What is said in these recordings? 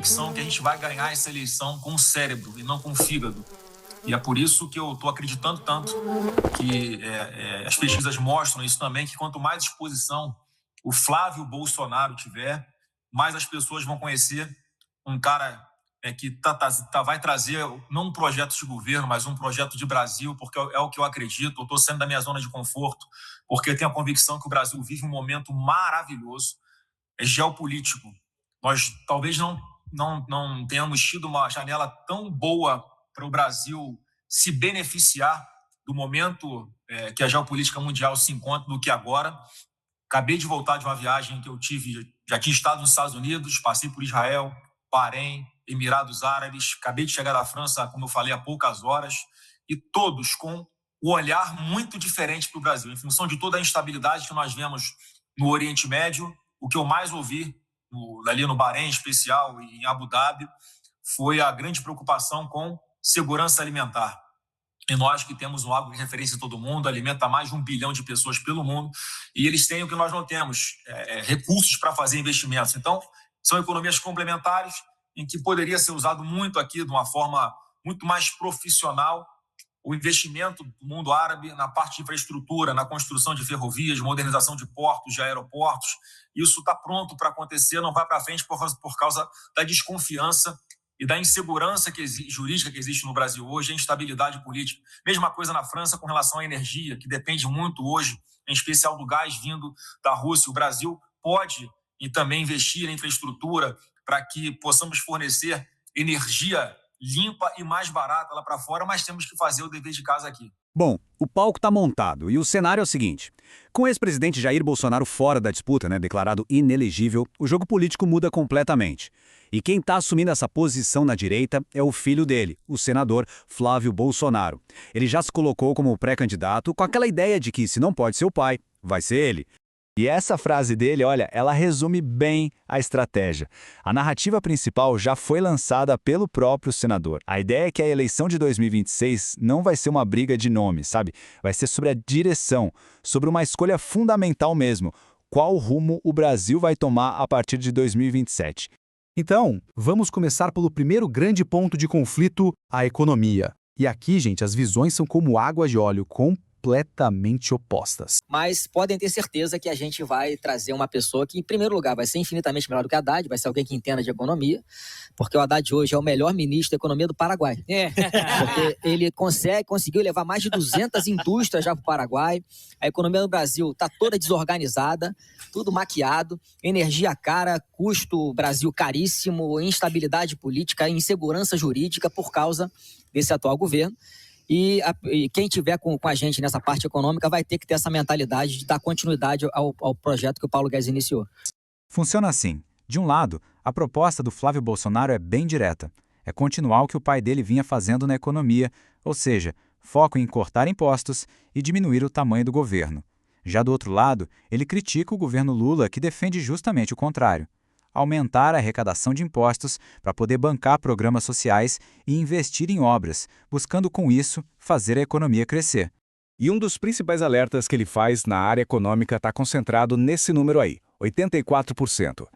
convicção que a gente vai ganhar essa eleição com o cérebro e não com o fígado. E é por isso que eu estou acreditando tanto que as pesquisas mostram isso também, que quanto mais exposição o Flávio Bolsonaro tiver, mais as pessoas vão conhecer um cara que vai trazer não um projeto de governo, mas um projeto de Brasil, porque é o que eu acredito. Eu estou saindo da minha zona de conforto, porque eu tenho a convicção que o Brasil vive um momento maravilhoso, geopolítico. Nós talvez não tenhamos tido uma janela tão boa para o Brasil se beneficiar do momento que a geopolítica mundial se encontra do que agora. Acabei de voltar de uma viagem que eu tive, já tinha estado nos Estados Unidos, passei por Israel, Bahrein, Emirados Árabes, acabei de chegar da França, como eu falei, há poucas horas, e todos com um olhar muito diferente para o Brasil. Em função de toda a instabilidade que nós vemos no Oriente Médio, o que eu mais ouvi ali no Bahrein, em especial, e em Abu Dhabi, foi a grande preocupação com segurança alimentar. E nós que temos um agro de referência em todo mundo, alimenta mais de 1 bilhão de pessoas pelo mundo, e eles têm o que nós não temos, recursos para fazer investimentos. Então, são economias complementares em que poderia ser usado muito aqui de uma forma muito mais profissional o investimento do mundo árabe na parte de infraestrutura, na construção de ferrovias, modernização de portos, de aeroportos. Isso está pronto para acontecer, não vai para frente por causa da desconfiança e da insegurança jurídica que existe no Brasil hoje, a instabilidade política. Mesma coisa na França com relação à energia, que depende muito hoje, em especial do gás vindo da Rússia. O Brasil pode e também investir em infraestrutura para que possamos fornecer energia limpa e mais barata lá para fora, mas temos que fazer o dever de casa aqui. Bom, o palco está montado e o cenário é o seguinte. Com o ex-presidente Jair Bolsonaro fora da disputa, declarado inelegível, o jogo político muda completamente. E quem está assumindo essa posição na direita é o filho dele, o senador Flávio Bolsonaro. Ele já se colocou como pré-candidato com aquela ideia de que se não pode ser o pai, vai ser ele. E essa frase dele, olha, ela resume bem a estratégia. A narrativa principal já foi lançada pelo próprio senador. A ideia é que a eleição de 2026 não vai ser uma briga de nome, sabe? Vai ser sobre a direção, sobre uma escolha fundamental mesmo. Qual rumo o Brasil vai tomar a partir de 2027? Então, vamos começar pelo primeiro grande ponto de conflito, a economia. E aqui, gente, as visões são como água de óleo, completamente opostas. Mas podem ter certeza que a gente vai trazer uma pessoa que, em primeiro lugar, vai ser infinitamente melhor do que o Haddad, vai ser alguém que entenda de economia, porque o Haddad hoje é o melhor ministro da economia do Paraguai. Porque ele conseguiu levar mais de 200 indústrias já para o Paraguai, a economia do Brasil está toda desorganizada, tudo maquiado, energia cara, custo Brasil caríssimo, instabilidade política, insegurança jurídica por causa desse atual governo. E quem tiver com a gente nessa parte econômica vai ter que ter essa mentalidade de dar continuidade ao projeto que o Paulo Guedes iniciou. Funciona assim. De um lado, a proposta do Flávio Bolsonaro é bem direta. É continuar o que o pai dele vinha fazendo na economia, ou seja, foco em cortar impostos e diminuir o tamanho do governo. Já do outro lado, ele critica o governo Lula, que defende justamente o contrário. Aumentar a arrecadação de impostos para poder bancar programas sociais e investir em obras, buscando com isso fazer a economia crescer. E um dos principais alertas que ele faz na área econômica está concentrado nesse número aí, 84%.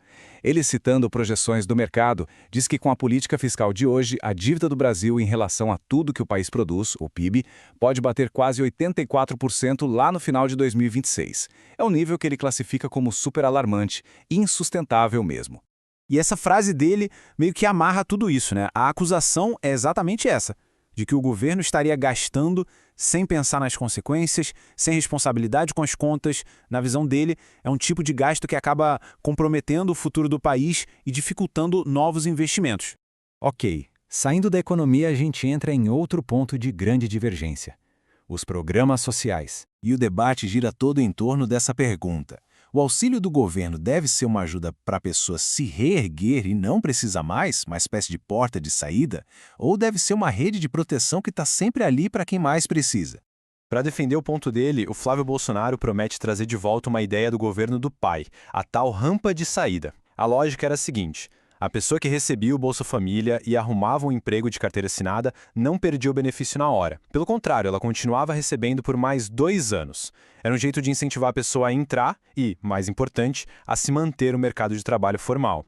Ele, citando projeções do mercado, diz que com a política fiscal de hoje, a dívida do Brasil em relação a tudo que o país produz, o PIB, pode bater quase 84% lá no final de 2026. É um nível que ele classifica como super alarmante e insustentável mesmo. E essa frase dele meio que amarra tudo isso, A acusação é exatamente essa, de que o governo estaria gastando sem pensar nas consequências, sem responsabilidade com as contas. Na visão dele, é um tipo de gasto que acaba comprometendo o futuro do país e dificultando novos investimentos. Ok, saindo da economia a gente entra em outro ponto de grande divergência. Os programas sociais. E o debate gira todo em torno dessa pergunta. O auxílio do governo deve ser uma ajuda para a pessoa se reerguer e não precisa mais, uma espécie de porta de saída? Ou deve ser uma rede de proteção que está sempre ali para quem mais precisa? Para defender o ponto dele, o Flávio Bolsonaro promete trazer de volta uma ideia do governo do pai, a tal rampa de saída. A lógica era a seguinte: a pessoa que recebia o Bolsa Família e arrumava um emprego de carteira assinada não perdia o benefício na hora. Pelo contrário, ela continuava recebendo por mais 2 anos. Era um jeito de incentivar a pessoa a entrar e, mais importante, a se manter no mercado de trabalho formal.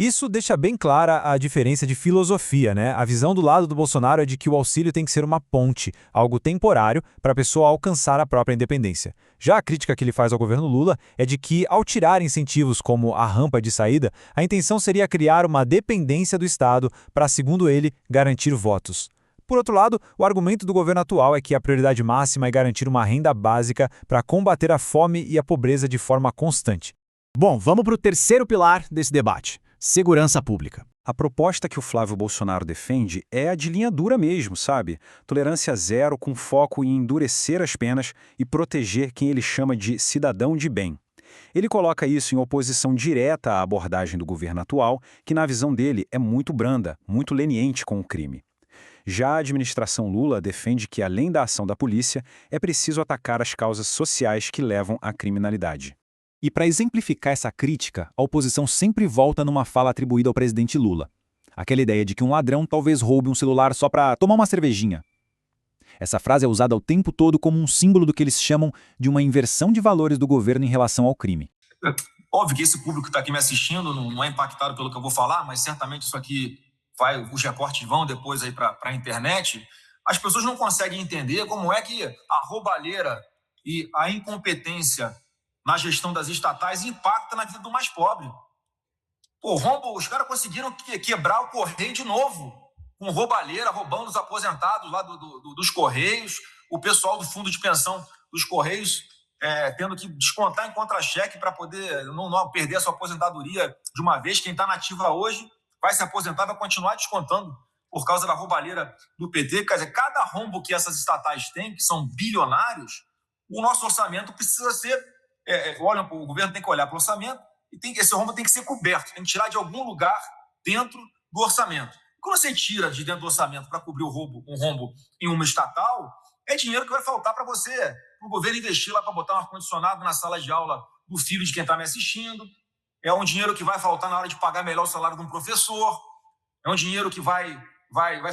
Isso deixa bem clara a diferença de filosofia, né? A visão do lado do Bolsonaro é de que o auxílio tem que ser uma ponte, algo temporário, para a pessoa alcançar a própria independência. Já a crítica que ele faz ao governo Lula é de que, ao tirar incentivos como a rampa de saída, a intenção seria criar uma dependência do Estado para, segundo ele, garantir votos. Por outro lado, o argumento do governo atual é que a prioridade máxima é garantir uma renda básica para combater a fome e a pobreza de forma constante. Bom, vamos para o terceiro pilar desse debate: segurança pública. A proposta que o Flávio Bolsonaro defende é a de linha dura mesmo, sabe? Tolerância zero com foco em endurecer as penas e proteger quem ele chama de cidadão de bem. Ele coloca isso em oposição direta à abordagem do governo atual, que na visão dele é muito branda, muito leniente com o crime. Já a administração Lula defende que, além da ação da polícia, é preciso atacar as causas sociais que levam à criminalidade. E para exemplificar essa crítica, a oposição sempre volta numa fala atribuída ao presidente Lula. Aquela ideia de que um ladrão talvez roube um celular só para tomar uma cervejinha. Essa frase é usada o tempo todo como um símbolo do que eles chamam de uma inversão de valores do governo em relação ao crime. Óbvio que esse público que está aqui me assistindo não é impactado pelo que eu vou falar, mas certamente isso aqui os recortes vão depois aí para a internet. As pessoas não conseguem entender como é que a roubalheira e a incompetência na gestão das estatais impacta na vida do mais pobre. Pô, os caras conseguiram quebrar o Correio de novo, com roubalheira, roubando os aposentados lá dos Correios, o pessoal do fundo de pensão dos Correios tendo que descontar em contra-cheque para poder não perder a sua aposentadoria de uma vez. Quem está na ativa hoje vai se aposentar, vai continuar descontando por causa da roubalheira do PT. Quer dizer, cada rombo que essas estatais têm, que são bilionários, o nosso orçamento precisa ser... o governo tem que olhar para o orçamento e esse rombo tem que ser coberto, tem que tirar de algum lugar dentro do orçamento. E quando você tira de dentro do orçamento para cobrir um rombo em uma estatal, é dinheiro que vai faltar para o governo investir lá para botar um ar-condicionado na sala de aula do filho de quem está me assistindo. É um dinheiro que vai faltar na hora de pagar melhor o salário de um professor. É um dinheiro que vai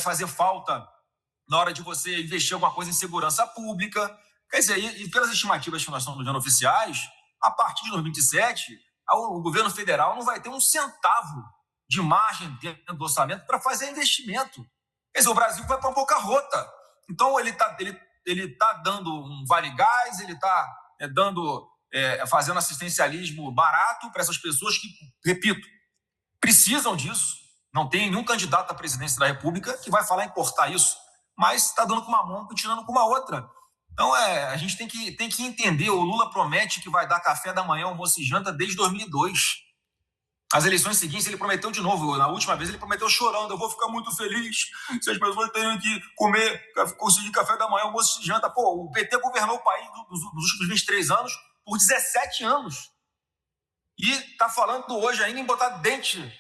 fazer falta na hora de você investir alguma coisa em segurança pública. Quer dizer, e pelas estimativas que nós estamos vendo oficiais, a partir de 2027, o governo federal não vai ter um centavo de margem dentro do orçamento para fazer investimento. Quer dizer, o Brasil vai para uma bancarrota. Então, ele tá dando um vale-gás, ele está fazendo assistencialismo barato para essas pessoas que, repito, precisam disso. Não tem nenhum candidato à presidência da República que vai falar em cortar isso, mas está dando com uma mão e tirando com uma outra. Então, a gente tem que entender. O Lula promete que vai dar café da manhã, almoço e janta desde 2002. As eleições seguintes, ele prometeu de novo. Na última vez, ele prometeu chorando: eu vou ficar muito feliz se as pessoas tenham que conseguir café da manhã, almoço e janta. Pô, o PT governou o país nos últimos 23 anos por 17 anos. E está falando hoje ainda em botar dente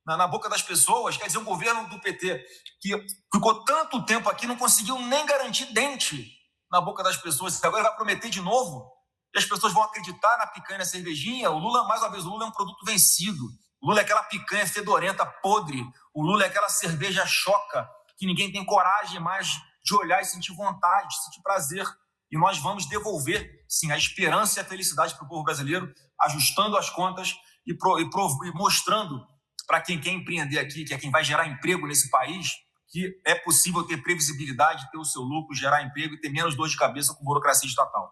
na boca das pessoas. Quer dizer, um governo do PT que ficou tanto tempo aqui, não conseguiu nem garantir dente na boca das pessoas. Agora vai prometer de novo. E as pessoas vão acreditar na picanha, na cervejinha. O Lula, mais uma vez, o Lula é um produto vencido. O Lula é aquela picanha fedorenta, podre. O Lula é aquela cerveja choca, que ninguém tem coragem mais de olhar e sentir vontade, de sentir prazer. E nós vamos devolver, sim, a esperança e a felicidade para o povo brasileiro, ajustando as contas e mostrando para quem quer empreender aqui, que é quem vai gerar emprego nesse país, que é possível ter previsibilidade, ter o seu lucro, gerar emprego e ter menos dor de cabeça com burocracia estatal.